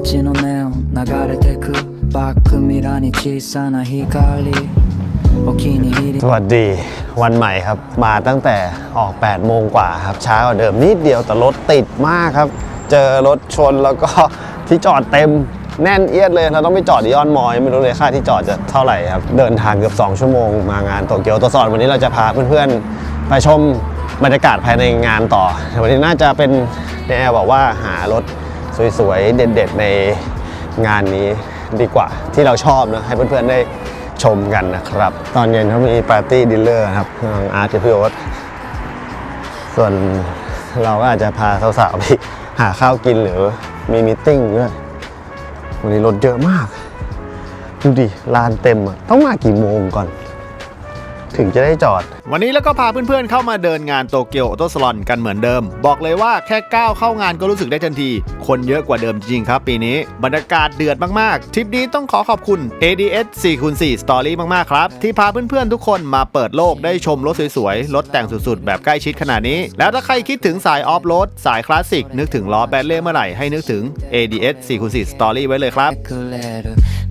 街のネオン流れてくバックミラーに小さな光お気に入りสวัสดีวันใหม่ครับมาตั้งแต่ออก8โมงกว่าครับช้ากว่าเดิมนิดเดียวแต่รถติดมากครับเจอรถชนแล้วก็ที่จอดเต็มแน่นเอียดเลยเราต้องไปจอดที่ยอนมอยไม่รู้เลยค่าที่จอดจะเท่าไหร่ครับเดินทางเกือบ2ชั่วโมงมางานโตเกียวตัวสอนวันนี้เราจะพาเพื่อนๆไปชมบรรยากาศภายในงานต่อวันนี้น่าจะเป็นในแอร์บอกว่าหารถสวยๆเด็ดๆในงานนี้ดีกว่าที่เราชอบนะให้เพื่อนๆได้ชมกันนะครับตอนเย็นเขามีปาร์ตี้ดินเนอร์ครับทางอาร์ตกับพี่โอ๊ตส่วนเราก็อาจจะพาสาวๆไปหาข้าวกินหรือมีมีตติ้งด้วยวันนี้รถเยอะมากดูดิลานเต็มอ่ะต้องมากี่โมงก่อนถึงจะได้จอดวันนี้แล้วก็พาเพื่อนๆเข้ามาเดินงานโตเกียวออโต้สลอนกันเหมือนเดิมบอกเลยว่าแค่ก้าวเข้างานก็รู้สึกได้ทันทีคนเยอะกว่าเดิมจริงๆครับปีนี้บรรยากาศเดือดมากๆทริปนี้ต้องขอบคุณ ADS 4x4 Story มากๆครับที่พาเพื่อนๆทุกคนมาเปิดโลกได้ชมรถสวยๆรถแต่งสุดๆแบบใกล้ชิดขนาดนี้แล้วถ้าใครคิดถึงสายออฟโรดสายคลาสสิกนึกถึงล้อแบตเล่เมื่อไหร่ให้นึกถึง ADS 4x4 Story ไว้เลยครับ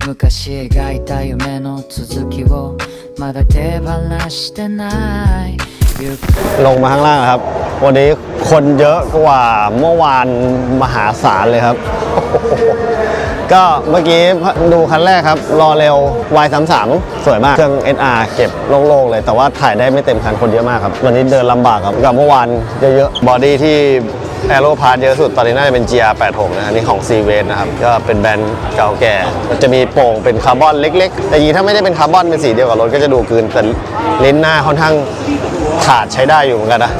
昔描いた夢の続きをまだ手放してないลงมาข้างล่างครับวันนี้คนเยอะกว่าเมื่อวานมหาศาลเลยครับ ก็เมื่อกี้ดูคันแรกครับรอเร็ว Y33 สวยมากเครื่อง SR เก็บโล่งๆเลยแต่ว่าถ่ายได้ไม่เต็มคันคนเยอะมากครับวันนี้เดินลำบากครับกับเมื่อวานเยอะๆบอดี้ที่แอโรพาร์ทเยอะสุดตอนนี้น่าจะเป็น GR86 นะอันนี้ของ C-Wave นะครับก็เป็นแบรนด์เก่าแก่มันจะมีโป่งเป็นคาร์บอนเล็กๆแต่ยีถ้าไม่ได้เป็นคาร์บอนเป็นสีเดียวกับรถก็จะดูกลืนแต่ลิ้นหน้าค่อนข้างขาดใช้ได้อยู่เหมือนกันนะ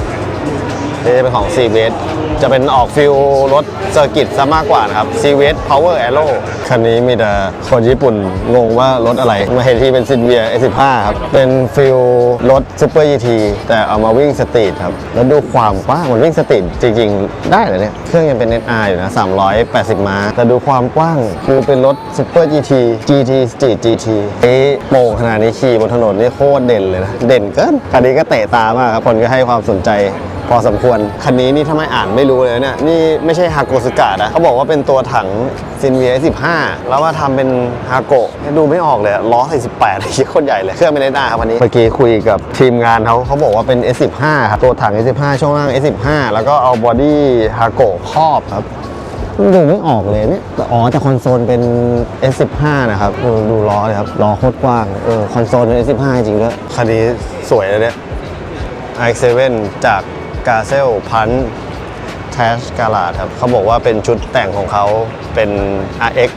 นี่จะเป็นของ C-Wave จะเป็นออกฟิลรถเซอร์กิตซะมากกว่านะครับ C-Wave Power Aero คันนี้มีแต่คนญี่ปุ่นงงว่ารถอะไรมาเห็นที่เป็นซินเวีย S15 ครับเป็นฟิลรถซูเปอร์ GT แต่เอามาวิ่งสตรีทครับแล้วดูความกว้างมันวิ่งสตรีทจริงๆได้เลยเนี่ยเครื่องยังเป็น SR อยู่นะ380ม้าแต่ดูความกว้างคือเป็นรถซูเปอร์ GT Street GT ไอ้โป่งขนาดนี้ขี่บนถนนนี่โคตรเด่นเลยนะเด่นเกินคันนี้ก็เตะตามากครับคนก็ให้ความสนใจพอสมควรคันนี้นี่ถ้าไม่อ่านไม่รู้เลยเนี่ยนี่ไม่ใช่ฮาโกสึกะนะเขาบอกว่าเป็นตัวถังซินเวีย S15 แล้วมาทำเป็นฮาโกะดูไม่ออกเลยล้อ48คิดโคตรใหญ่เลยเครื่องไม่ได้หน้าครับวันนี้เมื่อกี้คุยกับทีมงานเขาบอกว่าเป็น S15 ครับตัวถัง S15 ช่วงล่าง S15 แล้วก็เอาบอดี้ฮาโกะครอบครับดูไม่ออกเลยเนี่ยอ๋อแต่คอนโซลเป็น S15 นะครับดูล้อเลยครับล้อโคตรกว้างคอนโซลเป็น S15 จริงด้วยคันนี้สวยเลยเนี่ย RX-7 จากกาเซลพันแทชกาลาดครับเขาบอกว่าเป็นชุดแต่งของเขาเป็น RX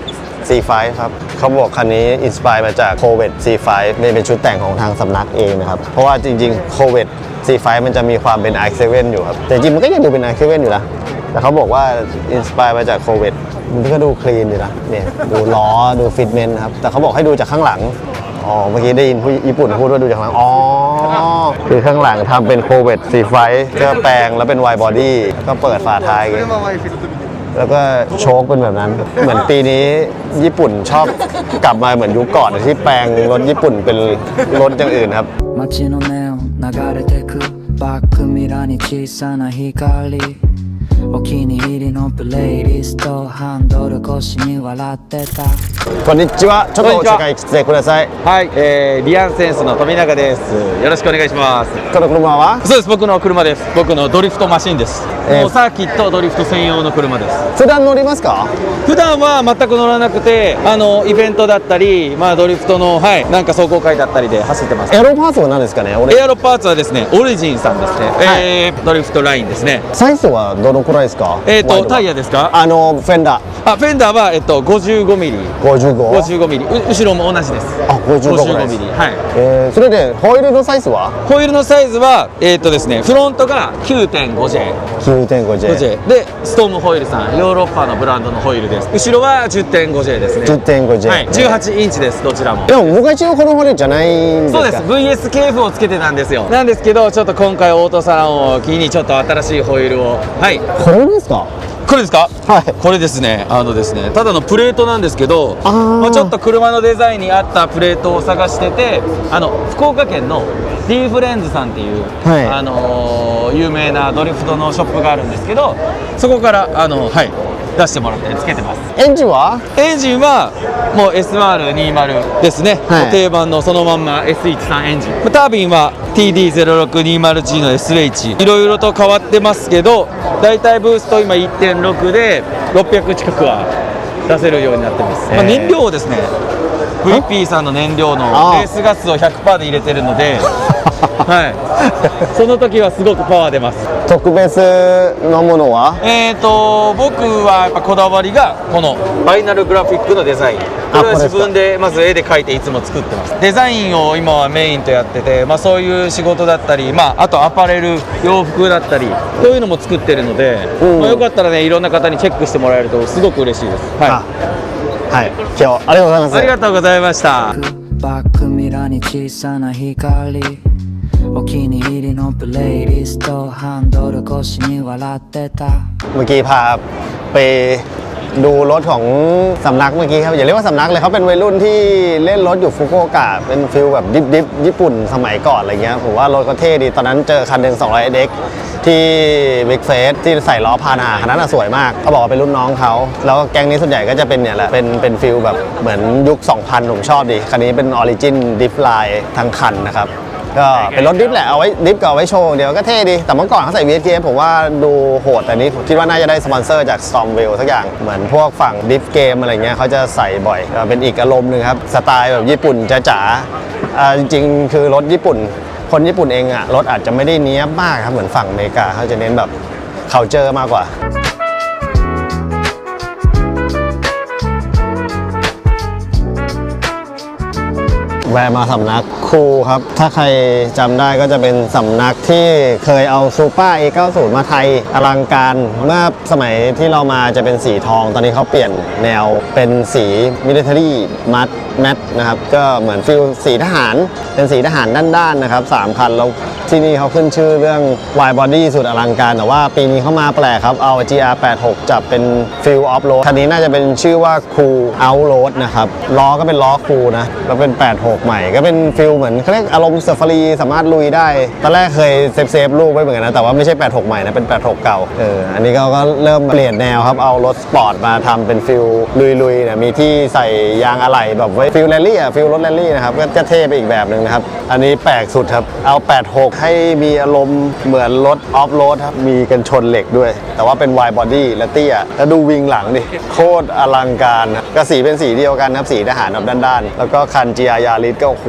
C5 ครับเขาบอกคันนี้อินสปายมาจาก Corvette C5 เป็นชุดแต่งของทางสำนักเองนะครับเพราะว่าจริงๆ Corvette C5 มันจะมีความเป็น RX-7 อยู่ครับแต่จริงมันก็ยังดูเป็น RX-7 อยู่นะแต่เขาบอกว่าอินสปายมาจาก Corvette มันก็ดูคลีนดีนะเนี่ยดูล้อดูฟิตเมนต์ครับแต่เขาบอกให้ดูจากข้างหลังอ๋อเมื่อกี้ได้ยินผู้ญี่ปุ่นพูดว่าดูจากข้างหลังอ๋อคือข้างหลังทำเป็นโคเวตC5เสื้อแปลงแล้วเป็นไวบอดี้ก็เปิดฝาท้ายแล้วก็โชคเป็นแบบนั้นเหมือนปีนี้ญี่ปุ่นชอบกลับมาเหมือนยุคก่อนที่แปลงรถญี่ปุ่นเป็นรถอย่างอื่นครับ街のネオン流れてくバックミラーに小さな光お気に入りのプレイリストハンドル越しに笑ってたこんにちはちょっとお近くしてくださいはい、リアンセンスの富永です。よろしくお願いします。この車はそうです、僕の車です。僕のドリフトマシンです。もうサーキットドリフト専用の車です。普段乗りますか普段は全く乗らなくて、イベントだったり、ドリフトの、なんか走行会だったりで走ってます。エアロパーツは何ですかねエアロパーツはですね、オリジンさんですね、ドリフトラインですね。サイズはどのくらいですかタイヤですかフェンダーフェンダーは、55ミリ。55ミリ。後ろも同じです。あ、55ミリ。はい。それでホイールのサイズはホイールのサイズはですね、フロントが 9.5J でストームホイールさんヨーロッパのブランドのホイールです。後ろは 10.5J ですね。10.5J、はい、18インチです。どちらも。でも僕は一応このホイールじゃないんですか。そうです。VSKF をつけてたんですよ。なんですけどちょっと今回オートサロンを機にちょっと新しいホイールをこれですか。これですか。はい。これですね。ですね、ただのプレートなんですけど、ちょっと車のデザインに合ったプレートを探してて、福岡県の D フレンズさんっていう、有名なドリフトのショップがあるんですけど、そこから出してもらってつけてます。エンジンはエンジンはもう SR20 ですね、はい定番のそのまんま S13 エンジン。タービンは TD0620G の SH、 いろいろと変わってますけど、だいたいブースト今 1.6 で600近くは出せるようになってます。燃料をですね、VP さんの燃料のレースガスを 100% で入れてるのではい、その時はすごくパワー出ます。特別のものは僕はやっぱこだわりがこのバイナルグラフィックのデザイン。これは自分でまず絵で描いていつも作ってます。デザインを今はメインとやってて、そういう仕事だったり、あとアパレル洋服だったりこういうのも作ってるので、よかったらねいろんな方にチェックしてもらえるとすごく嬉しいです。はい、今日ありがとうございます。ありがとうございました。バックミラーに小さな光、お気に入りのプレイリスト、ハンドル越しに笑ってた。เมื่อกี้พาไปดูรถของสำนักเมื่อกี้ครับอย่าเรียกว่าสำนักเลยเขาเป็นวัยรุ่นที่เล่นรถอยู่ฟุกุโอกะเป็นฟิลแบบดิฟญี่ปุ่นสมัยก่อนอะไรเงี้ยผมว่ารถก็เท่ดีตอนนั้นเจอคันหนึ่ง200X ที่บิ๊กเฟสที่ใส่ล้อพานาคันนั้นสวยมากเขาบอกว่าเป็นรุ่นน้องเขาแล้วแก๊งนี้ส่วนใหญ่ก็จะเป็นเนี่ยแหละเป็นฟิลแบบเหมือนยุค 2000 ผมชอบดีคันนี้เป็นออริจินดิฟไลน์ทั้งคันนะครับก็เป็นรถดิฟแหละเอาไว้ดิฟก็เอาไว้โชว์เดี๋ยวก็เท่ดีแต่เมื่อก่อนเขาใส่ VSGF ผมว่าดูโหดแต่นี้ผมคิดว่าน่าจะได้สปอนเซอร์จาก Stormwell สักอย่างเหมือนพวกฝั่งดิฟเกมอะไรเงี้ยเขาจะใส่บ่อยเป็นอีกอารมณ์หนึ่งครับสไตล์แบบญี่ปุ่นจ๋าๆจริงๆคือรถญี่ปุ่นคนญี่ปุ่นเองอะรถอาจจะไม่ได้เนี้ยบมากครับเหมือนฝั่งอเมริกาเขาจะเน้นแบบ culture มากกว่าแวะมาสำนักคูครับถ้าใครจำได้ก็จะเป็นสำนักที่เคยเอาซูเปอร์ A90 มาไทยอลังการเมื่อสมัยที่เรามาจะเป็นสีทองตอนนี้เขาเปลี่ยนแนวเป็นสีมิลิเทอรี่มัดแมทนะครับก็เหมือนฟิลสีทหารเป็นสีทหารด้านๆนะครับ3คันแล้วที่นี่เขาขึ้นชื่อเรื่อง wide body สุดอลังการแต่ว่าปีนี้เขามาแปลกครับเอา GR86 จับเป็นฟิลออฟโรดคันนี้น่าจะเป็นชื่อว่า Cool Outroad นะครับล้อก็เป็นล้อคูลนะแล้วเป็น86ใหม่ก็เป็นฟิลเหมือนเขาเรียกอารมณ์ซาฟารีสามารถลุยได้ตอนแรกเคยเซฟรูปไว้เหมือนกันนะแต่ว่าไม่ใช่86ใหม่นะเป็น86เก่าอันนี้เขาก็เริ่มเปลี่ยนแนวครับเอารถสปอร์ตมาทำเป็นฟิลลุยๆเนี่ยมีที่ใส่ยางอะไหล่แบบไว้ฟิลแรลลี่ฟิลรถแรลลี่นะครับก็เท่ไปอีกแบบนึงนะครับอันนี้แปลกสุดครับเอา86ให้มีอารมณ์เหมือนรถออฟโรดครับมีกันชนเหล็กด้วยแต่ว่าเป็นไวด์บอดี้และเตี้ยแล้วดูวิงหลังดิโคตรอลังการนะก็สีเป็นสีเดียวกันครับสีทหารแบบด้านๆแล้วก็คัน GR Yaris ก็โอ้โห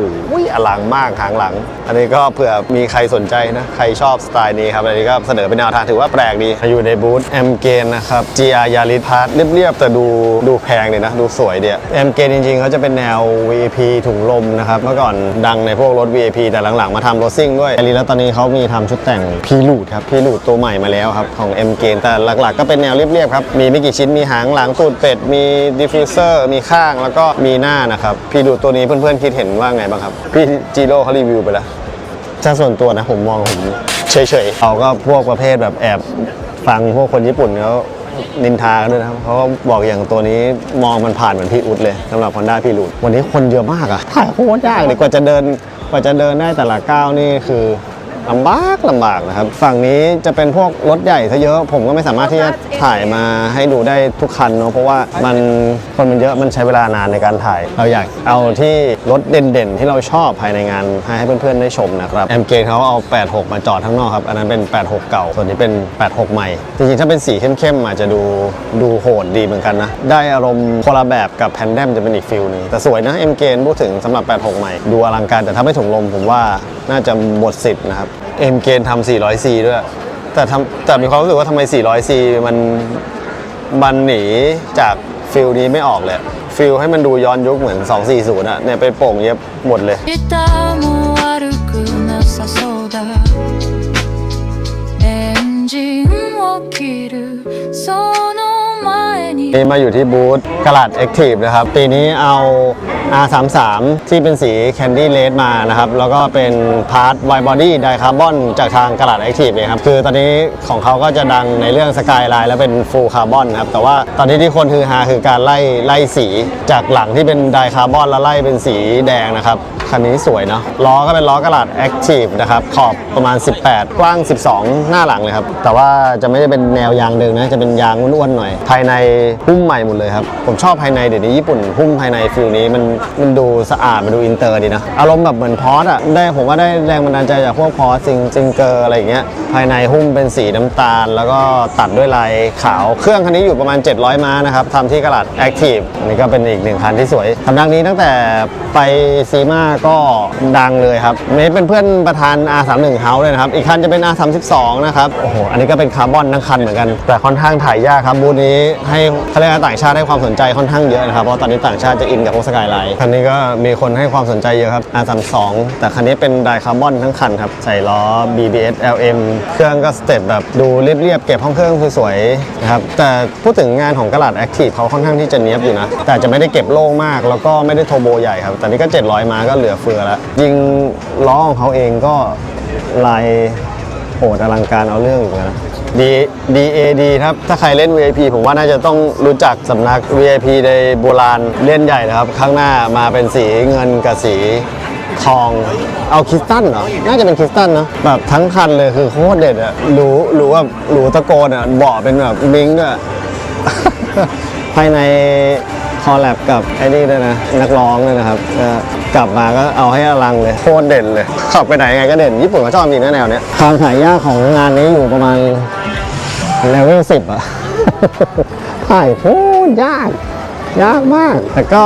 อลังมากหางหลังอันนี้ก็เผื่อมีใครสนใจนะใครชอบสไตล์นี้ครับอันนี้ก็เสนอเป็นแนวทางถือว่าแปลกดีอยู่ในบูธ M Gain นะครับ GR Yaris พาร์ทเรียบๆแต่ดูแพงเลยนะดูสวยเดีย M Gain จริงๆเขาจะเป็นแนว VIP ถุงลมนะครับเมื่อก่อนดังในพวกรถ VIP แต่หลังๆมาทำรถซิ่งด้วยแล้วตอนนี้เขามีทำชุดแต่งพีรูดครับพีรูดตัวใหม่มาแล้วครับของ M Gain แต่หลักๆก็เป็นแนวเรียบๆครับมีไม่กี่ชิ้นมีหางหลังตูดเป็ดมีดิฟฟิวเซอร์มีข้างแล้วก็มีหน้านะครับพีรูดตัวนี้เพื่อนๆคิดเห็นว่าไงบ้างครับพี่จิโร่เขารีวิวไปแล้วถ้าส่วนตัวนะผมมองผมเฉยๆเขาก็พวกประเภทแบบแอบฟังพวกคนญี่ปุ่นเขานินทากันด้วยนะครับเขาบอกอย่างตัวนี้มองมันผ่านเหมือนพี่อุดเลยสำหรับ Honda พีรูดวันนี้คนเยอะมากอะถ่ายโคตรยากเลยกว่าจะเดินได้แต่ละก้าวนี่คือลำบากนะครับฝั่งนี้จะเป็นพวกรถใหญ่ซะเยอะผมก็ไม่สามารถที่จะถ่ายมาให้ดูได้ทุกคันเนาะเพราะว่าคนมันเยอะมันใช้เวลานานในการถ่ายเราอยากเอาที่รถเด่นๆที่เราชอบภายในงานให้เพื่อนๆได้ชมนะครับแอมเกนเขาเอา86มาจอดข้างนอกครับอันนั้นเป็น86เก่าส่วนนี้เป็น86ใหม่จริงๆถ้าเป็นสีเข้มๆอาจจะดูโหดดีเหมือนกันนะได้อารมณ์คนละแบบกับแพนเดมจะเป็นอีกฟิลนึงแต่สวยนะเอ็มเกนพูดถึงสำหรับ86ใหม่ดูอลังการแต่ถ้าไม่ถุงลมผมว่าน่าจะหมดสิทธิ์นะครับเอ็มเกนทำ 400C ด้วยแต่มีความรู้สึกว่าทำไม 400C มันหนีจากฟิลนี้ไม่ออกเลยฟิลให้มันดูย้อนยุคเหมือน 240 อ่ะเนี่ยไปโป่งเย็บหมดเลยนี่มาอยู่ที่บูธกลาด Active นะครับปีนี้เอา R33 ที่เป็นสี Candy Red มานะครับแล้วก็เป็นพาร์ท Wide Body ไดคาร์บอนจากทางกลาด Active เลยครับคือตอนนี้ของเขาก็จะดังในเรื่อง Skyline แล้วเป็น Full Carbon ครับแต่ว่าตอนนี้ที่คนฮือฮาคือการไล่สีจากหลังที่เป็นไดคาร์บอนแล้วไล่เป็นสีแดงนะครับ คันนี้สวยเนาะล้อก็เป็นล้อกระดาษ Active นะครับขอบประมาณ 18 กว้าง 12 หน้าหลังเลยครับแต่ว่าจะไม่ได้เป็นแนวยางเดิมนะจะเป็นยางอ้วนๆหน่อยภายในหุ้มใหม่หมดเลยครับผมชอบภายในเดี๋ยวนี้ญี่ปุ่นหุ้มภายในฟิลนี้มันดูสะอาดมันดูอินเตอร์ดีนะอารมณ์แบบเหมือนพอร์ตอ่ะผมว่าได้แรงบันดาลใจจากพวกพอร์ตซิงเกอร์อะไรอย่างเงี้ยภายในหุ้มเป็นสีน้ำตาลแล้วก็ตัดด้วยลายขาวเครื่องคันนี้อยู่ประมาณ700 ม้านะครับทำที่กระดาษ Active นี่ก็เป็นอีกหนึ่งคันที่สวยสำนักนี้ตั้งแต่ไปซีมาก็ดังเลยครับนี่เป็นเพื่อนประธาน R31 House เลยนะครับอีกคันจะเป็น R32 นะครับโอ้โหอันนี้ก็เป็นคาร์บอนทั้งคันเหมือนกันแต่ค่อนข้างถ่ายยากครับบูธนี้ให้เขาเรียกว่าต่างชาติให้ความสนใจค่อนข้างเยอะนะครับเพราะตอนนี้ต่างชาติจะอินกับพวกสกายไลน์คันนี้ก็มีคนให้ความสนใจเยอะครับ R32 แต่คันนี้เป็นไดคาร์บอนทั้งคันครับใส่ล้อ BBS LM เครื่องก็สเตตแบบดูเรียบๆเก็บห้องเครื่องสวยๆนะครับแต่พูดถึงงานของกระดาษ Active เขาค่อนข้างที่จะเนี้ยบอยู่นะแต่จะไม่ได้เก็บโล่งมากแล้วก็ไม่ได้โทโบใหญ่ครับแต่นี่ก็700 ม้าก็เหลือเฟือแล้วยิงล้อของเขาเองก็ลายโหดอลังการเอาเรื่องอยู่นะDAD ครับถ้าใครเล่น VIP ผมว่าน่าจะต้องรู้จักสำนัก VIP ในโบราณเล่นใหญ่นะครับข้างหน้ามาเป็นสีเงินกับสีทองเอาคริสตัลเหรอน่าจะเป็นคริสตัลนะแบบทั้งคันเลยคือโคตรเด็ดอะรู้ว่าตะโกนอะเบาะเป็นแบบมิงด้วย ภายในคอลแลบกับไอ้นี่ด้วยนะนักร้องเลยนะครับกลับมาก็เอาให้อลังเลยโคตรเด่นเลยขับไปไหนไงก็เด่นญี่ปุ่นก็ชอบจริงนะแนวเนี้ยความถ่ายยากของงานนี้อยู่ประมาณเลเวล 10 อะ ถ่ายโคตรยากมากแต่ก็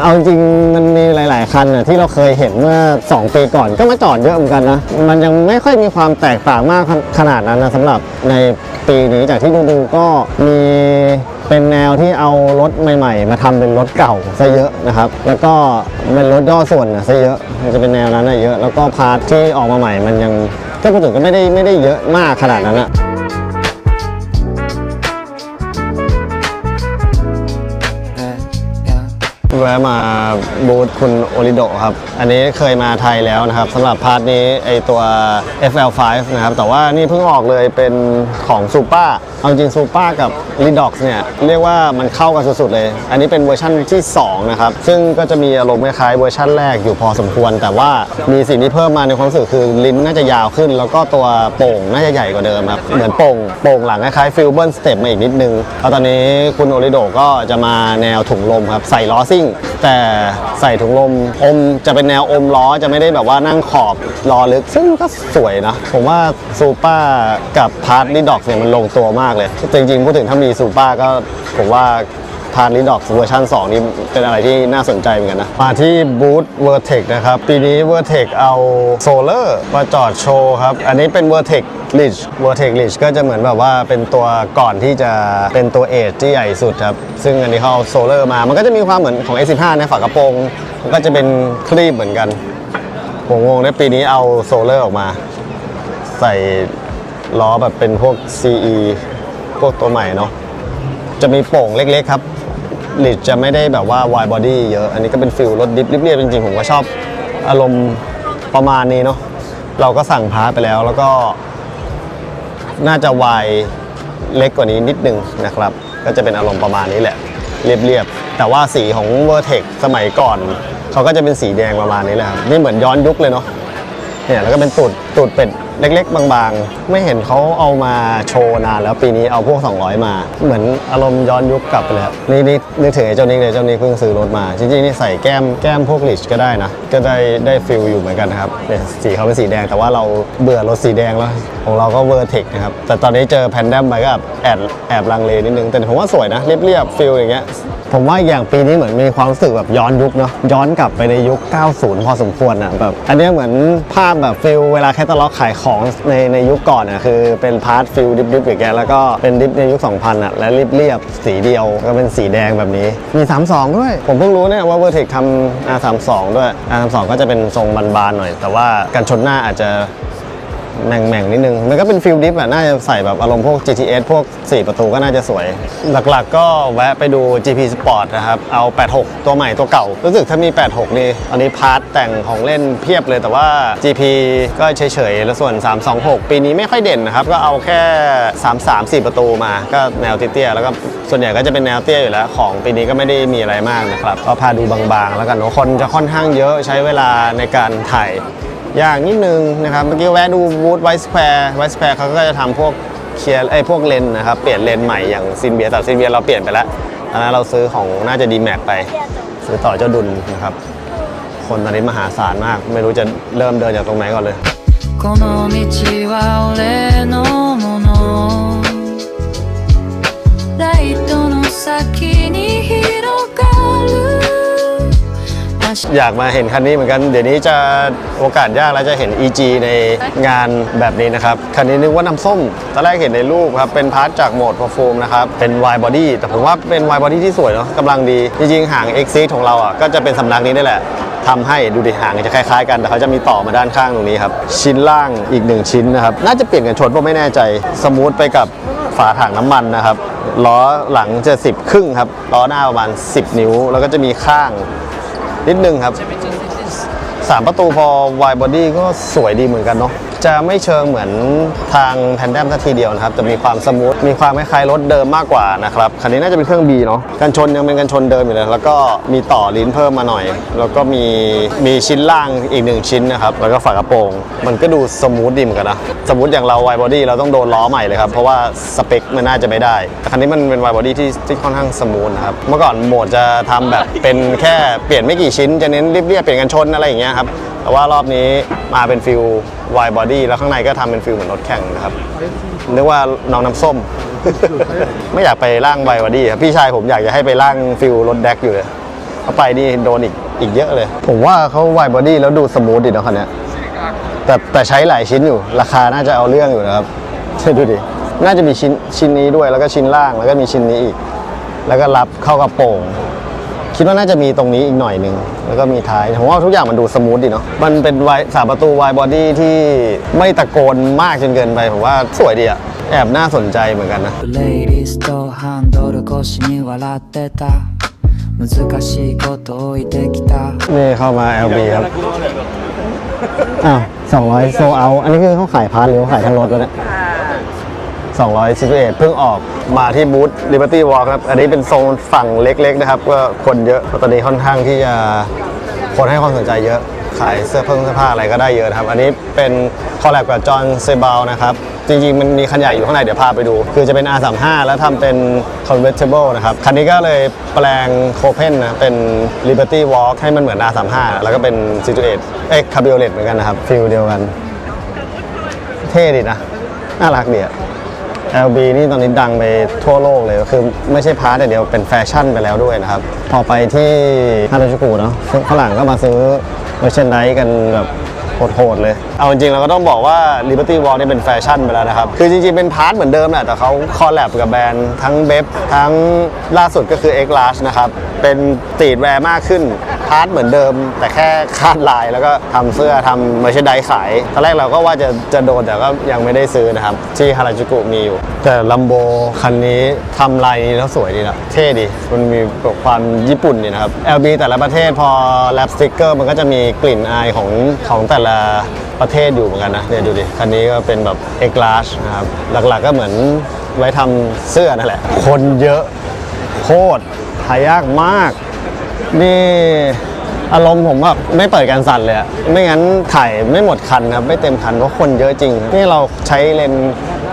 เอาจริงมันมีหลายๆคันนะที่เราเคยเห็นเมื่อ2 ปีก่อนก็มาจอดเยอะเหมือนกันนะมันยังไม่ค่อยมีความแตกต่างมากขนาดนั้นนะสำหรับในปีนี้จากที่ดูก็มีเป็นแนวที่เอารถใหม่ๆมาทำเป็นรถเก่าซะเยอะนะครับแล้วก็เป็นรถย่อส่วนซะเยอะจะเป็นแนวนั้นเยอะแล้วก็พาร์ทที่ออกมาใหม่มันยังก็พูดถึงก็ไม่ได้เยอะมากขนาดนั้นอะแวะมาบูธคุณโอริโดะครับอันนี้เคยมาไทยแล้วนะครับสำหรับพาร์ทนี้ไอตัว FL5 นะครับแต่ว่านี่เพิ่งออกเลยเป็นของซูเปอร์เอาจริงซูเปอร์กับ Redox เนี่ยเรียกว่ามันเข้ากันสุดๆเลยอันนี้เป็นเวอร์ชันที่2นะครับซึ่งก็จะมีอารมณ์คล้ายๆเวอร์ชันแรกอยู่พอสมควรแต่ว่ามีสิ่งที่เพิ่มมาในความรู้สึกคือลิ้นน่าจะยาวขึ้นแล้วก็ตัวโป่งน่าจะใหญ่กว่าเดิมครับเหมือนโป่งหลังคล้ายๆฟิลเบิร์นสเต็ปมาอีกนิดนึงแล้วตอนนี้คุณโอริโดะก็จะมาแนวถุงลมครับใส่ล้อซิ่งแต่ใส่ถุงลมจะเป็นแนวอมล้อจะไม่ได้แบบว่านั่งขอบล้อลึกซึ่งก็สวยนะผมว่าซูเปอร์กับพาร์ทลิด็อกเนี่ยมันลงตัวมากเลยจริงๆพูดถึงถ้ามีซูเปอร์ก็ผมว่าพาร์ทลิด็อกเวอร์ชัน2นี่เป็นอะไรที่น่าสนใจเหมือนกันนะมาที่บูธ Vertex นะครับปีนี้ Vertex เอาโซลาร์มาจอดโชว์ครับอันนี้เป็น Vertex Ridge ก็จะเหมือนแบบว่าเป็นตัวก่อนที่จะเป็นตัวเอจที่ใหญ่สุดครับซึ่งอันนี้เขาเอาโซลาร์มามันก็จะมีความเหมือนของ S15 นะฝากระโปรงมันก็จะเป็นครีบเหมือนกันผมงงในปีนี้เอาโซลาร์ออกมาใส่ล้อแบบเป็นพวก CE พวกตัวใหม่เนาะจะมีโป่งเล็กๆครับลิดจะไม่ได้แบบว่า wide body เยอะอันนี้ก็เป็นฟิลรถดิฟเรียบๆจริงๆผมก็ชอบอารมณ์ประมาณนี้เนาะเราก็สั่งพาร์ทไปแล้วก็น่าจะวายเล็กกว่านี้นิดนึงนะครับก็จะเป็นอารมณ์ประมาณนี้แหละเรียบๆแต่ว่าสีของ Vertex สมัยก่อนเขาก็จะเป็นสีแดงประมาณนี้แหละครับนี่เหมือนย้อนยุคเลยเนาะเนี่ยแล้วก็เป็นตูดเป็ดเล็กๆบางๆไม่เห็นเขาเอามาโชว์นานแล้วปีนี้เอาพวก200มาเหมือนอารมณ์ย้อนยุคกลับไปแล้วนี่นึกถึงไอ้เจ้านี้เลยเจ้านี้เพิ่งซื้อรถมาจริงๆนี่ใส่แก้มพวกลิชก็ได้นะก็ได้ฟิลอยู่เหมือนกันนะครับเนี่ยสีเขาเป็นสีแดงแต่ว่าเราเบื่อรถสีแดงแล้วของเราก็เวอร์เทคนะครับแต่ตอนนี้เจอแพนดัมไปก็แอบลังเลนิดนึงแต่ผมว่าสวยนะเรียบฟิลอย่างเงี้ยผมว่าอย่างปีนี้เหมือนมีความรู้สึกแบบย้อนยุคเนาะย้อนกลับไปในยุค 90 พอสมควรอ่ะแบบอันนี้เหมือนภาพแบบฟิลเวลาแคตตาล็อกขายของในยุคก่อนอ่ะคือเป็นพาร์ทฟิลดิฟอย่างเงี้ยแล้วก็เป็นดิฟในยุค 2000 อ่ะและเรียบสีเดียวก็เป็นสีแดงแบบนี้มี 32 ด้วยผมเพิ่งรู้เนี่ยว่า Vertex ทำ R32 ด้วย R32 ก็จะเป็นทรงบานๆหน่อยแต่ว่ากันชนหน้าอาจจะ แหม่งๆนิดนึงมันก็เป็นฟิลดิฟอ่ะน่าจะใส่แบบอารมณ์พวก GTS พวก4ประตูก็น่าจะสวยหลักๆก็แวะไปดู GP Sport นะครับเอา86ตัวใหม่ตัวเก่ารู้สึกถ้ามี86นี่อันนี้พาร์ทแต่งของเล่นเพียบเลยแต่ว่า GP ก็เฉยๆแล้วส่วน326ปีนี้ไม่ค่อยเด่นนะครับก็เอาแค่4ประตูมาก็แนวเตี้ยๆแล้วก็ส่วนใหญ่ก็จะเป็นแนวเตี้ยอยู่แล้วของปีนี้ก็ไม่ได้มีอะไรมากนะครับก็พาดูบางๆแล้วกันคนจะค่อนข้างเยอะใช้เวลาในการถ่ายอย่างนิดนึงนะครับเมื่อกี้แวะดูบูธไวท์สแควร์เขาก็จะทำพวกเคลียร์พวกเลนนะครับเปลี่ยนเลนใหม่อย่างซินเบียแต่ซินเบียเราเปลี่ยนไปแล้วตอนนั้นเราซื้อของน่าจะดีแม็กไปซื้อต่อเจ้าดุลนะครับคนตอนนี้มหาศาลมากไม่รู้จะเริ่มเดินจากตรงไหนก่อนเลยこの道は俺のものライトの先に広がるอยากมาเห็นคันนี้เหมือนกันเดี๋ยวนี้จะโอกาสยากแล้วจะเห็น EG ในงานแบบนี้นะครับคันนี้นึกว่าน้ำส้มตอนแรกเห็นในรูปครับเป็นพาร์ทจากโหมด Perform นะครับเป็น wide body แต่ผมว่าเป็น wide body ที่สวยเนาะกำลังดีจริงๆหาง Exit ของเราอ่ะก็จะเป็นสำนักนี้นี่แหละทำให้ดูดิหางจะคล้ายๆกันแต่เขาจะมีต่อมาด้านข้างตรงนี้ครับชิ้นล่างอีก1ชิ้นนะครับน่าจะเปลี่ยนกันชนเพราะไม่แน่ใจสมูทไปกับฝาถังน้ำมันนะครับล้อหลังจะ10ครึ่งครับล้อหน้าประมาณ10นิ้วแล้วก็จะมีข้างนิดนึงครับ3ประตูพอ wide body ก็สวยดีเหมือนกันเนาะจะไม่เชิงเหมือนทางแพนแดมสักทีเดียวนะครับจะมีความสมูทมีความคล้ายๆรถเดิมมากกว่านะครับคันนี้น่าจะเป็นเครื่อง B เนาะกันชนยังเป็นกันชนเดิมอยู่เลยแล้วก็มีต่อลิ้นเพิ่มมาหน่อยแล้วก็มีชิ้นล่างอีก1ชิ้นนะครับแล้วก็ฝากระโปรงมันก็ดูสมูทดีเหมือนกันนะสมมติอย่างเรา wide body เราต้องโดนล้อใหม่เลยครับเพราะว่าสเปคมันน่าจะไม่ได้แต่คันนี้มันเป็น wide body ที่ค่อนข้างสมูทนะครับเมื่อก่อนโหมดจะทำแบบเป็นแค่เปลี่ยนไม่กี่ชิ้นจะเน้นเรียบๆเปลี่ยนกันชนอะไรอย่างเงี้ยครับแต่ว่ารอบนี้มาเป็นฟิล wide body แล้วข้างในก็ทำเป็นฟิลเหมือนรถแข่งนะครับนึกว่าน้องน้ำส้ม ไม่อยากไปร่าง wide body ครับพี่ชายผมอยากจะให้ไปร่างฟิลรถแดกอยู่เลยเข้าไปนี่โดนอีกเยอะเลยผมว่าเขา wide body แล้วดูสมูทดีนะคันนี้แต่ใช้หลายชิ้นอยู่ราคาน่าจะเอาเรื่องอยู่นะครับดูดิน่าจะมีชิ้นนี้ด้วยแล้วก็ชิ้นล่างแล้วก็มีชิ้นนี้อีกแล้วก็รับเข้ากระโปรงคิดว่าน่าจะมีตรงนี้อีกหน่อยนึงแล้วก็มีท้ายผมว่าทุกอย่างมันดูสมูทดีเนาะมันเป็น3ประตู wide body ที่ไม่ตะโกนมากจนเกินไปผมว่าสวยดีอะแอบน่าสนใจเหมือนกันนะプレイリストハンドル越しに笑ってた難しいこと置いてきたนี่เข้ามา LB ครับ200โซเอาอันนี้คือเขาขายพาร์ทหรือเขาขายทั้งรถแล้วเนี่ย211เพิ่งออกมาที่บูธ Liberty Walk ครับอันนี้เป็นโซนฝั่งเล็กๆนะครับก็คนเยอะตอนนี้ค่อนข้างที่จะคนให้ความสนใจเยอะขายเสื้อผ้าอะไรก็ได้เยอะนะครับอันนี้เป็นคอลแลบกับจอห์นเซบาลนะครับจริงๆมันมีคันใหญ่อยู่ข้างในเดี๋ยวพาไปดูคือจะเป็น R35 แล้วทำเป็น convertible นะครับคันนี้ก็เลยแปลงโคเพนนะเป็น Liberty Walk ให้มันเหมือน R35 แล้วก็เป็นC28 Cabriolet เหมือนกันนะครับฟิลเดียวกันเท่ดีนะน่ารักดีอะLB นี่ตอนนี้ดังไปทั่วโลกเลยคือไม่ใช่พาร์ทแต่เดียวเป็นแฟชั่นไปแล้วด้วยนะครับพอไปที่ฮาราจูกุเนาะฝรั่งก็มาซื้อเมอร์แชนไดส์กันแบบโหดๆเลยเอาจริงๆเราก็ต้องบอกว่า Liberty Walk นี่เป็นแฟชั่นไปแล้วนะครับคือจริงๆเป็นพาร์ทเหมือนเดิมแหละแต่เขาคอลแลบกับแบรนด์ทั้งเบฟทั้งล่าสุดก็คือ X Large นะครับเป็นสตรีทแวร์มากขึ้นพาร์ทเหมือนเดิมแต่แค่คาดลายแล้วก็ทำเสื้อทำเมอร์แชนไดส์ขายตอนแรกเราก็ว่าจะโดนแต่ก็ยังไม่ได้ซื้อนะครับที่ฮาราจูกุมีอยู่แต่ลัมโบคันนี้ทำลายนี้แล้วสวยดีนะเท่ดีมันมีความญี่ปุ่นนี่นะครับ LB แต่ละประเทศพอแรปสติ๊กเกอร์มันก็จะมีกลิ่นอายของแต่ละประเทศอยู่เหมือนกันนะเนี่ยดูดิคันนี้ก็เป็นแบบ X Large นะครับหลักๆก็เหมือนไว้ทำเสื้อนั่นแหละคนเยอะโคตรหายากมากนี่อารมณ์ผมแบบไม่เปิดการสั่นเลยอะไม่งั้นถ่ายไม่หมดคันครับไม่เต็มคันเพราะคนเยอะจริงนี่เราใช้เลน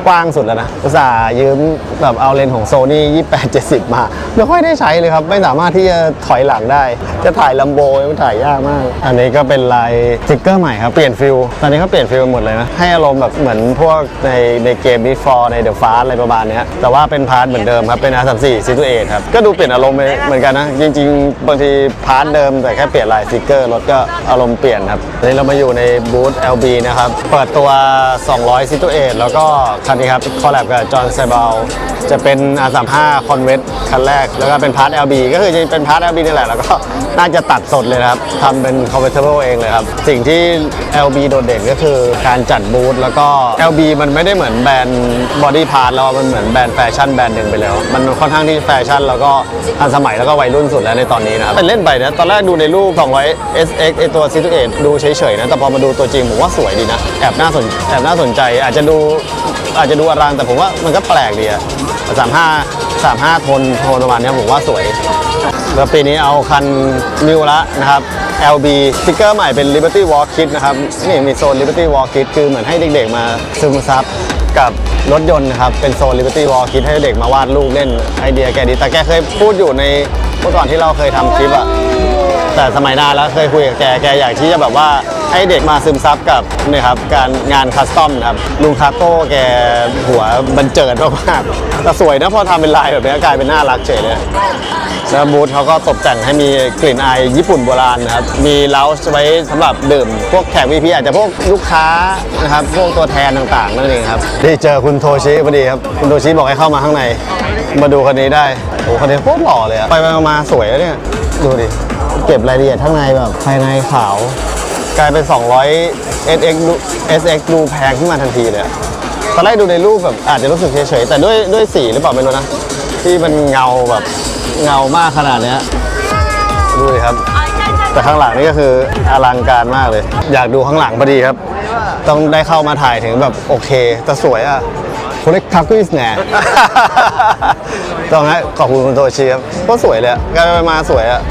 กว้างสุดแล้วนะอุตส่าห์ยืมแบบเอาเลนของโซนี่28-70มาไม่ค่อยได้ใช้เลยครับไม่สามารถที่จะถอยหลังได้จะถ่ายลัมโบมันถ่ายยากมากอันนี้ก็เป็นลายสติ๊กเกอร์ใหม่ครับเปลี่ยนฟิลตอนนี้เขาเปลี่ยนฟิลหมดเลยนะให้อารมณ์แบบเหมือนพวกในเกม Before ใน The Fast อะไรประมาณนี้แต่ว่าเป็นพาร์ทเหมือนเดิมครับเป็น R34 C28 ครับก็ดูเปลี่ยนอารมณ์เหมือนกันนะจริงๆบางทีพาร์ทเดิมแต่แค่เปลี่ยนลายสติ๊กเกอร์รถก็อารมณ์เปลี่ยนครับนี่เรามาอยู่ในบูธ LB นะครับเปิดตัว200 C28 แล้วก็ คันนี้ครับคอลแลบกับจอห์นเซบาลจะเป็น R35 Convert คันแรกแล้วก็เป็นพาร์ท LB ก็คือจะเป็นพาร์ท LB นี่แหละแล้วก็น่าจะตัดสดเลยนะครับทำเป็น convertible เองเลยครับสิ่งที่ LB โดดเด่นก็คือการจัดบูธแล้วก็ LB มันไม่ได้เหมือนแบรนด์บอดี้พาร์ทแล้วมันเหมือนแบรนด์แฟชั่นแบรนด์หนึ่งไปแล้วมันค่อนข้างที่แฟชั่นแล้วก็ทันสมัยแล้วก็วัยรุ่นสุดแล้วในตอนนี้นะครับเป็นเล่นไปนะตอนแรกดูในรูป200 SX ไอตัว C28 ดูเฉยๆนะแต่พอมาดูตัวจริงผมว่าสวยดีนะแอบน่าสนใจอาจจะดูอลังแต่ผมว่ามันก็แปลกดีอะ35โทนประมาณนี้ผมว่าสวยแล้วปีนี้เอาคันนิวละนะครับ LB สติ๊กเกอร์ใหม่เป็น Liberty Walk Kit นะครับนี่มีโซน Liberty Walk Kit คือเหมือนให้เด็กๆมาซึมซับกับรถยนต์นะครับเป็นโซน Liberty Walk Kit ให้เด็กมาวาดรูปเล่นไอเดียแกดีแต่แกเคยพูดอยู่ในเมื่อก่อนที่เราเคยทำคลิปอะแต่สมัยนานแล้วเคยคุยกับแกอยากที่จะแบบว่าให้เด็กมาซึมซับกับนี่ครับการงานคัสตอมนะครับลุงคาโต้แกหัวบันเจิดมากๆแต่สวยนะพอทำเป็นลายแบบนี้กลายเป็นน่ารักเฉยเลยแล้วบูธเขาก็ตกแต่งให้มีกลิ่นอายญี่ปุ่นโบราณนะครับมีเลาส์ไว้สำหรับดื่มพวกแขก VIP อาจจะพวกลูกค้านะครับพวกตัวแทนต่างๆนั่นเองครับได้เจอคุณโทชิพอดีครับคุณโทชิบอกให้เข้ามาข้างในมาดูคันนี้ได้โอ้คันนี้โคตรหล่อเลยไปมาสวยแล้วเนี่ยดูดิเก็บรายละเอียดข้างในแบบภายในขาวกลายเป็น200 SX ดูแพงขึ้นมาทันทีเลยตอนแรกดูในรูปแบบอาจจะรู้สึกเฉยๆแต่ด้วยสีหรือเปล่าไม่รู้นะที่มันเงาแบบเงามากขนาดนี้ดูดิครับแต่ข้างหลังนี่ก็คืออลังการมากเลยอยากดูข้างหลังพอดีครับต้องได้เข้ามาถ่ายถึงแบบโอเคแต่สวยอ่ะคุณเล็กทักกุ้ยแหน่ต้องให้ขอบคุณคุณโทชิครับก็สวยเลยกลายมาสวยอ่ะ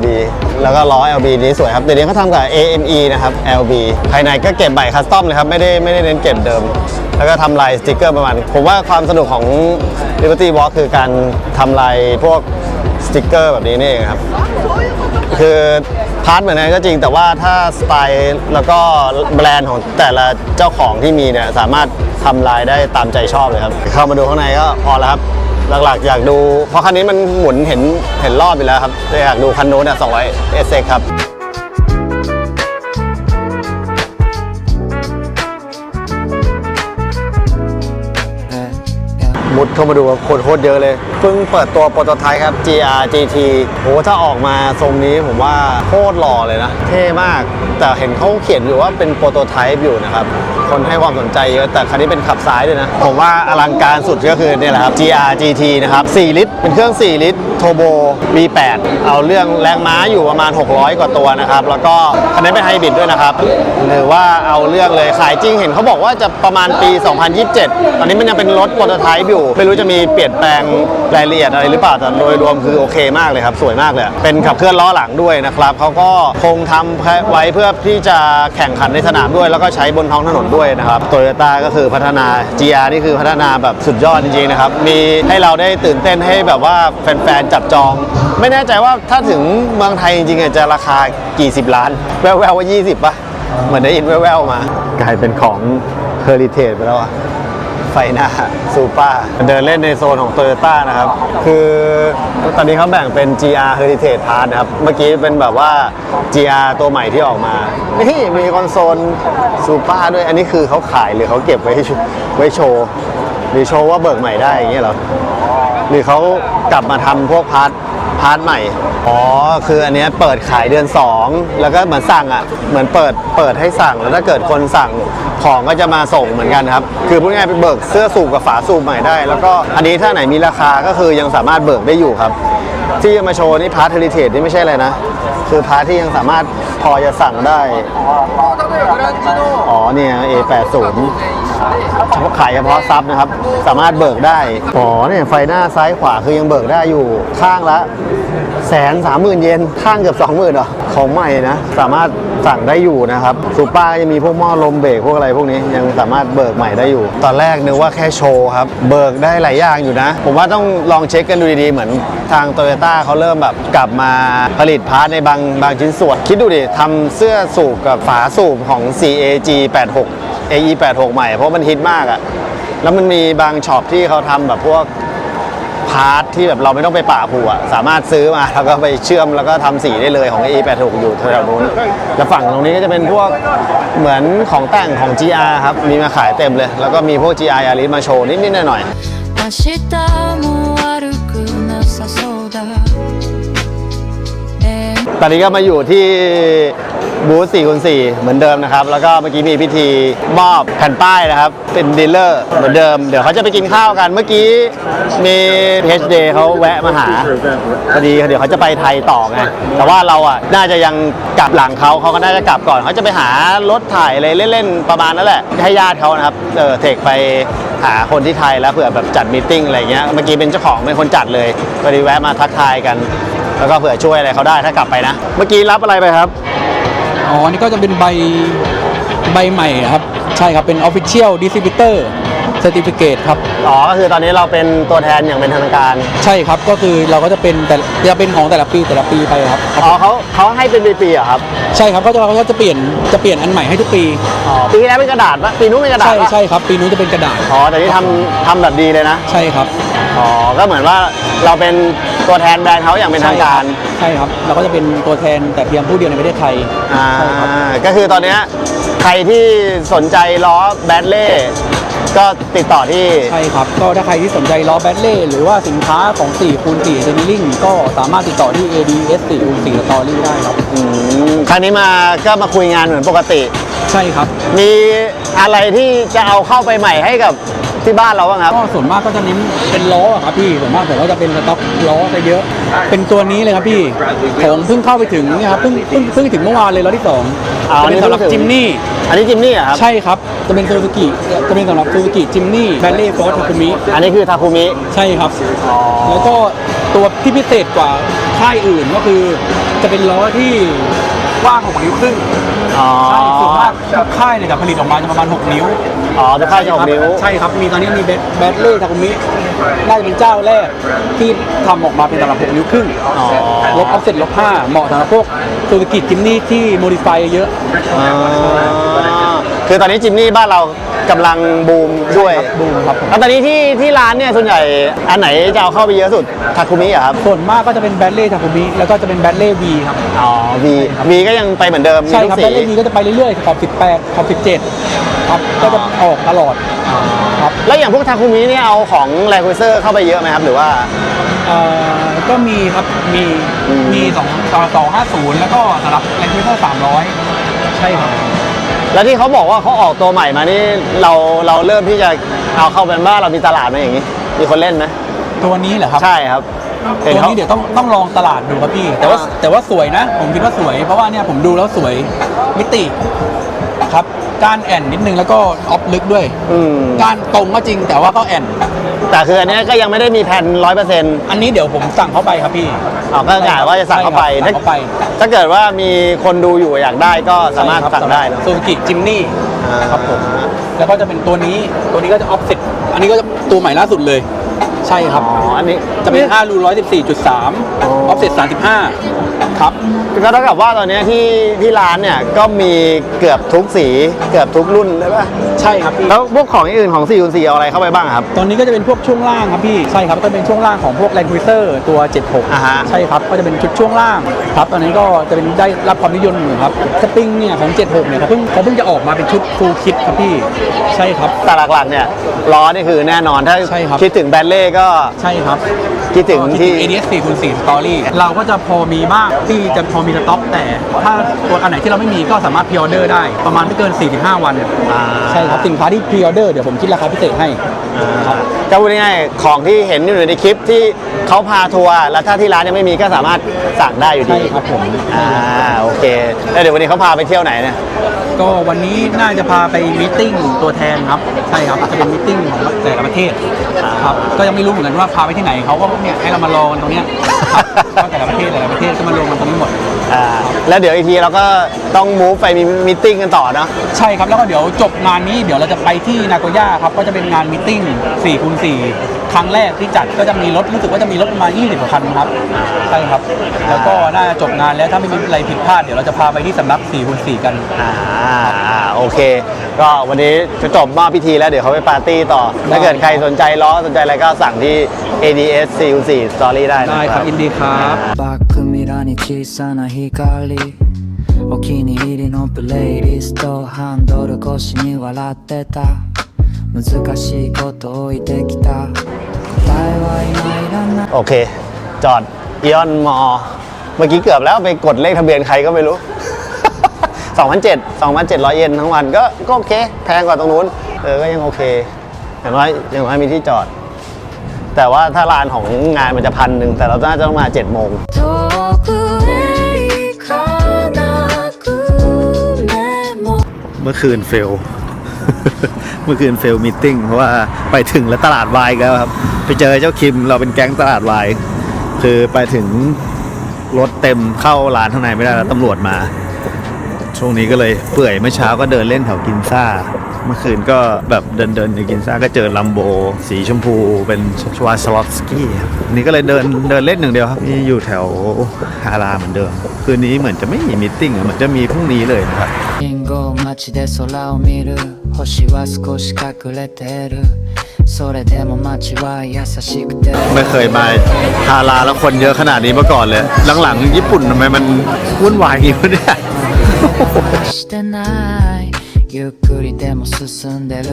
ดีแล้วก็ล้อ LB นี้สวยครับเดี๋ยวนี้เขาทำกับ AME นะครับ LB ภายในก็เก็บใบคัสตอมเลยครับไม่ได้เน้นเก็บเดิมแล้วก็ทำลายสติ๊กเกอร์ประมาณผมว่าความสนุกของ Liberty Walk คือการทำลายพวกสติ๊กเกอร์แบบนี้นี่เองครับคือพาร์ทเหมือนกันก็จริงแต่ว่าถ้าสไตล์แล้วก็แบรนด์ของแต่ละเจ้าของที่มีเนี่ยสามารถทำลายได้ตามใจชอบเลยครับเข้ามาดูข้างในก็พอแล้วครับหลักๆอยากดูเพราะคันนี้มันหมุนเห็นรอบไปแล้วครับแต่อยากดูคันโน้น200 SX ครับมุดเข้ามาดูคนโคตรเยอะเลยเพิ่งเปิดตัวโปรโตไทป์ครับ GR GT โหถ้าออกมาทรงนี้ผมว่าโคตรหล่อเลยนะเท่มากแต่เห็นเขาเขียนอยู่ว่าเป็นโปรโตไทป์อยู่นะครับคนให้ความสนใจเยอะแต่คันนี้เป็นขับซ้ายด้วยนะผมว่าอลังการสุดก็คือเนี่ยแหละครับ GR GT นะครับ4 ลิตรเป็นเครื่อง4 ลิตรโทโบ V8 เอาเรื่องแรงม้าอยู่ประมาณ600 กว่าตัวนะครับแล้วก็คันนี้เป็นไฮบริดด้วยนะครับหรือว่าเอาเรื่องเลยขายจริงเห็นเขาบอกว่าจะประมาณปี 2027 ตอนนี้มันยังเป็นรถโปรโตไทป์อยู่ไม่รู้จะมีเปลี่ยนแปลงรายละเอียดอะไรหรือเปล่าแต่โดยรวมคือโอเคมากเลยครับสวยมากเลยเป็นขับเคลื่อนล้อหลังด้วยนะครับเขาก็คงทำไว้เพื่อที่จะแข่งขันในสนามด้วยแล้วก็ใช้บนท้องถนนด้วยนะครับโตโยต้าก็คือพัฒนา GR นี่คือพัฒนาแบบสุดยอดจริงๆนะครับมีให้เราได้ตื่นเต้นให้แบบว่าแฟนๆจับจองไม่แน่ใจว่าถ้าถึงเมืองไทยจริงๆจะราคากี่สิบล้านแววๆว่า20ป่ะเหมือนได้ยินแววๆมากลายเป็นของ Heritage ไปแล้วอะไฟหน้าซูเปอร์เดินเล่นในโซนของ Toyota นะครับคือตอนนี้เขาแบ่งเป็น GR Heritage Part นะครับเมื่อกี้เป็นแบบว่า GR ตัวใหม่ที่ออกมานี่มีคอนโซลซูเปอร์ด้วยอันนี้คือเขาขายหรือเขาเก็บไว้โชว์หรือโชว์ว่าเบิกใหม่ได้อย่างเงี้ยเหรอหรือเขากลับมาทำพวกพาร์ทใหม่อ๋อคืออันนี้เปิดขายเดือน2แล้วก็เหมือนสั่งอ่ะเหมือนเปิดให้สั่งแล้วถ้าเกิดคนสั่งของก็จะมาส่งเหมือนกันครับคือพูดง่ายๆไปเบิกเสื้อสูบกับฝาสูบใหม่ได้แล้วก็อันนี้ถ้าไหนมีราคาก็คือยังสามารถเบิกได้อยู่ครับที่จะมาโชว์นี่พาร์ทเฮริเทจนี่ไม่ใช่อะไรนะคือพาร์ทที่ยังสามารถพอจะสั่งได้อ๋อเนี่ย A80 เฉพาะขายเฉพาะซับนะครับสามารถเบิกได้อ๋อเนี่ยไฟหน้าซ้ายขวาคือยังเบิกได้อยู่ข้างละ130,000 เยนข้างเกือบ 20,000เหรอของใหม่นะสามารถสั่งได้อยู่นะครับซูเปอร์ยังมีพวกหม้อลมเบรกพวกอะไรพวกนี้ยังสามารถเบิกใหม่ได้อยู่ตอนแรกนึกว่าแค่โชว์ครับเบิกได้หลายอย่างอยู่นะผมว่าต้องลองเช็คกันดูดีๆเหมือนทาง Toyota เขาเริ่มแบบกลับมาผลิตพาร์ทในบางชิ้นส่วนคิดดูดิทำเสื้อสูบกับฝาสูบของ CAG86 AE86 ใหม่เพราะมันฮิตมากอะแล้วมันมีบางช็อปที่เขาทำแบบพวก พาร์ทที่แบบเราไม่ต้องไปป่าผูสามารถซื้อมาแล้วก็ไปเชื่อมแล้วก็ทำสีได้เลยของ AE86 อยู่แถวๆนู้นแล้วฝั่งตรงนี้ก็จะเป็นพวกเหมือนของแต่งของ GR ครับมีมาขายเต็มเลยแล้วก็มีพวก GR Yaris มาโชว์นิดๆหน่อยๆ明日も悪くなさそうだตอนนี้ก็มาอยู่ที่บูธ 4x4 เหมือนเดิมนะครับแล้วก็เมื่อกี้มีพิธีมอบแผ่นป้ายนะครับเป็นดีลเลอร์เหมือนเดิมเดี๋ยวเขาจะไปกินข้าวกันเมื่อกี้มี HD เขาแวะมาหาพอดีเดี๋ยวเขาจะไปไทยต่อไงแต่ว่าเราอ่ะน่าจะยังกลับหลังเขาก็น่าจะกลับก่อนเขาจะไปหารถถ่ายอะไรเล่นๆประมาณนั้นแหละให้ญาติเขานะครับเทคไปหาคนที่ไทยแล้วเผื่อแบบจัดมีตติ้งอะไรเงี้ยเมื่อกี้เป็นเจ้าของเป็นคนจัดเลยพอดีแวะมาทักทายกันแล้วก็เผื่อช่วยอะไรเขาได้ถ้ากลับไปนะเมื่อกี้รับอะไรไปครับอ๋อ นี่ก็จะเป็นใบใหม่ครับ ใช่ครับ เป็น Official Distributor Certificate ครับ อ๋อ ก็คือตอนนี้เราเป็นตัวแทนอย่างเป็นทางการ ใช่ครับ ก็คือเราก็จะเป็นของแต่ละปีไปครับ อ๋อเขาให้เป็นปีๆเหรอครับ ใช่ครับเขาจะเปลี่ยนอันใหม่ให้ทุกปี อ๋อ ปีที่แล้วเป็นกระดาษปะปีนู้นเป็นกระดาษปะ ใช่ครับ ปีนู้นจะเป็นกระดาษ อ๋อ แต่ที่ทำแบบดีเลยนะ ใช่ครับ อ๋อ ก็เหมือนว่าเราเป็นตัวแทนแบรนด์เขาอย่างเป็นทางการ ใช่ครับ เราก็จะเป็นตัวแทนแต่เพียงผู้เดียวในประเทศไทย ใช่ครับ ก็คือตอนเนี้ยใครที่สนใจล้อแบดเล่ก็ติดต่อที่ ใช่ครับ ก็ถ้าใครที่สนใจล้อแบตเล่หรือว่าสินค้าของ 4x4 Engineering ก็สามารถติดต่อที่ ADS 4x4 Story ได้ครับ ครั้งนี้มาก็มาคุยงานเหมือนปกติ ใช่ครับ มีอะไรที่จะเอาเข้าไปใหม่ให้กับที่บ้านเราบ้างครับ ก็ส่วนมากก็จะเน้นเป็นล้ออะครับพี่ส่วนมากผมก็จะเป็นสต็อกล้อจะเยอะ เป็นตัวนี้เลยครับพี่ผมเพิ่งเข้าไปถึงเนี่ยครับเพิ่งถึงเมื่อวานเลยล้อที่2จะเป็นสำหรับจิมนี่อันนี้จิมนี่เหรอครับใช่ครับจะเป็นซูซูกิจะเป็นสำหรับซูซูกิจิมนี่แบลเล่ฟอร์ทาคุมิอันนี้คือทาคุมิใช่ครับแล้วก็ตัวที่พิเศษกว่าค่ายอื่นก็คือจะเป็นล้อที่กว้าง6 นิ้วครึ่งใช่ส่วนมากทุกค่ายเนี่ยจะผลิตออกมาจะประมาณ6 นิ้วอ๋อจะค่ายจะ6 นิ้วใช่ครับมีตอนนี้มีแบตเล่ทาคุมิน่าจะเป็นเจ้าแรกที่ทำออกมาเป็นสำหรับ6 นิ้วครึ่งลบออฟเซ็ต-5เหมาะสำหรับพวกซูซูกิจิมนี่ที่โมดิฟายเยอะคือตอนนี้จิมนี่บ้านเรากำลังบูมด้วยบูมครับแล้วตอนนี้ที่ร้านเนี่ยส่วนใหญ่อันไหนจะเอาเข้าไปเยอะสุดทาคุมิเหรอครับส่วนมากก็จะเป็นแบตเล่ทาคุมิแล้วก็จะเป็นแบตเล่วีครับอ๋อวีก็ยังไปเหมือนเดิมใช่ครับแบตเล่วีก็จะไปเรื่อยๆขอบ18ขอบ17ครับก็จะออกตลอดครับแล้วอย่างพวกทาคุมิเนี่ยเอาของแลนด์ครูเซอร์เข้าไปเยอะไหมครับหรือว่าก็มีครับมี250แล้วก็สำหรับแลนด์ครูเซอร์300ใช่ครับแล้วที่เขาบอกว่าเขาออกตัวใหม่มานี่เราเริ่มที่จะเอาเข้าเป็นบ้านเรามีตลาดไหมอย่างนี้มีคนเล่นไหมตัวนี้เหรอครับใช่ครับตัวนี้เดี๋ยวต้องลองตลาดดูครับพี่แต่ว่าสวยนะผมคิดว่าสวยเพราะว่าเนี่ยผมดูแล้วสวยมิติครับก้านแอนนิดนึงแล้วก็ออฟลึกด้วยก้านตรงก็จริงแต่ว่าก็แอนแต่คืออันนี้ก็ยังไม่ได้มีแผ่น 100% อันนี้เดี๋ยวผมสั่งเข้าไปครับพี่ก็กะว่าจะสั่งเข้าไปถ้าเกิดว่ามีคนดูอยู่อยากได้ก็สามารถสั่งได้นะซูซูกิจิมนี่ครับผมแล้วก็จะเป็นตัวนี้ก็จะออฟเซ็ตอันนี้ก็จะตัวใหม่ล่าสุดเลยใช่ครับอันนี้จะเป็น5รู 114.3 ออฟเซ็ต35ครับก็เท่ากับว่าตอนนี้ที่ร้านเนี่ยก็มีเกือบทุกสีเกือบทุกรุ่นเลยป่ะใช่ครับแล้วพวกของอื่นของ 4x4 เอาอะไรเข้าไปบ้างครับตอนนี้ก็จะเป็นพวกช่วงล่างครับพี่ใช่ครับก็เป็นช่วงล่างของพวก Land Cruiser ตัว 76ใช่ครับก็จะเป็นชุดช่วงล่างครับตอนนี้ก็จะเป็นได้รับความนิยมอยู่ครับสปริงเนี่ยของ76เนี่ยเขาเพิ่งจะออกมาเป็นชุดฟูลคิดครับพี่ใช่ครับแต่หลักๆเนี่ยล้อนี่คือแน่นอนถ้าคิดถึงแบตเล่ก็ใช่ครับคิดถึงที่ ADS 4x4 Story เราก็จะพอมีบ้างที่จะพอมีสต็อกแต่ถ้าตัวอันไหนที่เราไม่มีก็สามารถพรีออเดอร์ได้ประมาณไม่เกิน45 วันใช่ครับสินค้าที่พรีออเดอร์เดี๋ยวผมคิดราคาพิเศษให้จะพูดง่ายๆของที่เห็นอยู่ในคลิปที่เขาพาทัวร์แล้วถ้าที่ร้านยังไม่มีก็สามารถสั่งได้อยู่ดีใช่ครับผมโอเคแล้วเดี๋ยววันนี้เขาพาไปเที่ยวไหนเนี่ยก็วันนี้น่าจะพาไปมีตติ้งตัวแทนครับใช่ครับจะเป็นมีตติ้งของแต่ละประเทศครับก็ยังไม่รู้เหมือนกันว่าพาไปที่ไหนเขาก็เนี่ยให้เรามารอกันตรงเนี้ยก็แต่ละประเทศก็มารวมกันตรงนี้หมดแล้วเดี๋ยวอีกทีเราก็ต้องมูฟไปมีมีตติ้งกันต่อเนาะใช่ครับแล้วก็เดี๋ยวจบงานนี้เดี๋ยวเราจะไปที่นาโกย่าครับก็จะเป็นงานมีตติ้ง 4x4 ครั้งแรกที่จัดก็จะมีรถรู้สึกว่าจะมีรถประมาณ20กว่าคันครับใช่ครับแล้วก็น่าจะจบงานแล้วถ้าไม่มีอะไรผิดพลาดเดี๋ยวเราจะพาไปที่สำนัก 4x4 กัน โอเค ก็วันนี้จะจบมอบพิธีแล้วเดี๋ยวเขาไปปาร์ตี้ต่อ ถ้าเกิดใครสนใจล้อสนใจอะไรก็สั่งที่ ADS CU4 Story ได้นะ ได้ครับยินดีครับ バックミラーに小さな光お気に入りのプレイリストハンドル越しに笑ってた難しいこと置いてきた答えは今いらない โอเค จอดอีออนมอเมื่อกี้เกือบแล้วไปกดเลขทะเบียนใครก็ไม่รู้ 2,700 เยนทั้งวันก็โอเค แพงกว่าตรงนู้นก็ยังโอเคอย่างน้อยมีที่จอด แต่ว่าถ้าลานของงานมันจะ1,000แต่เราน่าจะต้องมา7 โมง 遠くへ行かなくても เมื่อคืนเฟล เมื่อคืนเฟลมีตติ้งเพราะว่าไปถึงแล้วตลาดวายอีกแล้วครับ ไปเจอเจ้าคิมเราเป็นแก๊งตลาดวาย คือไปถึงรถเต็มเข้าร้านข้างในไม่ได้แล้วตำรวจมา ช่วงนี้ก็เลยเปื่อยเมื่อเช้าก็เดินเล่นแถวกินซ่า เมื่อคืนก็แบบเดินในกินซ่าก็เจอลัมโบสีชมพูเป็นชวาสลอฟสกี้ครับนี่ก็เลยเดินเล่นหนึ่งเดียวครับนี่อยู่แถวฮาราเหมือนเดิม คืนนี้เหมือนจะไม่มีมีตติ้งเหมือนจะมีพรุ่งนี้เลยนะครับ 信号待ちで空を見る星は少し隠れてるそれでも街は優しくて ไม่เคยมาฮาราแล้วคนเยอะขนาดนี้มาก่อนเลย หลังๆญี่ปุ่นทำไมมันวุ่นวายอย่างนี้วะเนี่ย してないゆっくりでも進んでる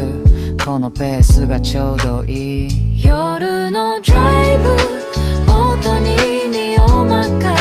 このペースがちょうどいい夜のドライブ音に身を任